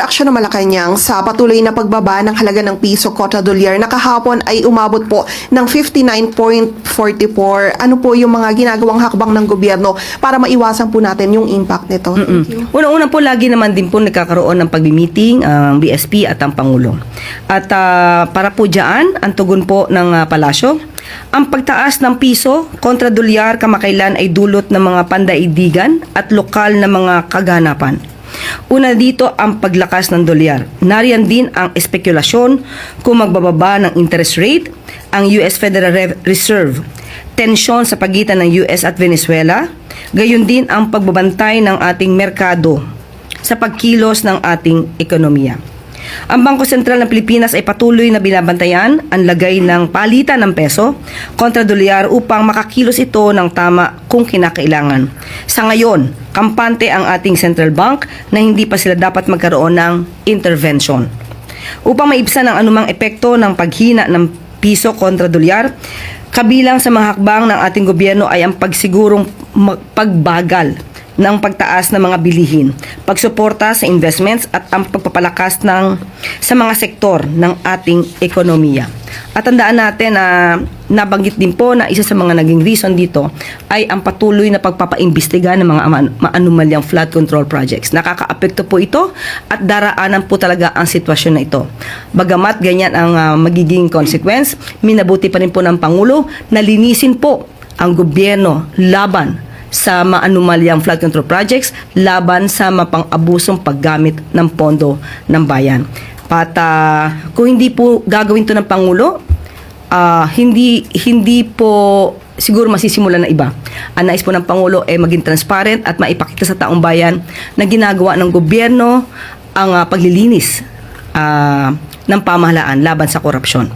reaksyon ng Malacanang sa patuloy na pagbaba ng halaga ng piso kontra dolyar na kahapon ay umabot po ng 59.44. Ano po yung mga ginagawang hakbang ng gobyerno para maiwasan po natin yung impact nito? Thank you. Una-una po, lagi naman din po nagkakaroon ng pagbi-meeting ang BSP at ang Pangulo. At para po dyan, ang tugon po ng palasyo, ang pagtaas ng piso kontra dolyar kamakailan ay dulot ng mga pandaigdigan at lokal na mga kaganapan. Una dito ang paglakas ng dolyar. Nariyan din ang espekulasyon kung magbababa ng interest rate ang US Federal Reserve, tensyon sa pagitan ng US at Venezuela, gayon din ang pagbabantay ng ating merkado sa pagkilos ng ating ekonomiya. Ang Bangko Sentral ng Pilipinas ay patuloy na binabantayan ang lagay ng palitan ng peso kontra dolyar upang makakilos ito ng tama kung kinakailangan. Sa ngayon, kampante ang ating Central Bank na hindi pa sila dapat magkaroon ng intervention. Upang maibsan ang anumang epekto ng paghina ng piso kontra dolyar, kabilang sa mga hakbang ng ating gobyerno ay ang pagsigurong pagbagal ng pagtaas ng mga bilihin, pagsuporta sa investments at ang pagpapalakas sa mga sektor ng ating ekonomiya. At tandaan natin na nabanggit din po na isa sa mga naging reason dito ay ang patuloy na pagpapaimbestiga ng mga anomalyang flood control projects. Nakakaapekto po ito at daraanan po talaga ang sitwasyon na ito. Bagamat ganyan ang magiging consequence, minabuti pa rin po ng Pangulo na linisin po ang gobyerno laban sa maanumalyang flood control projects, laban sa mapang-abusong paggamit ng pondo ng bayan. At kung hindi po gagawin to ng Pangulo, hindi po siguro masisimulan na iba. Ang nais po ng Pangulo ay maging transparent at maipakita sa taong bayan na ginagawa ng gobyerno ang paglilinis ng pamahalaan laban sa korupsyon.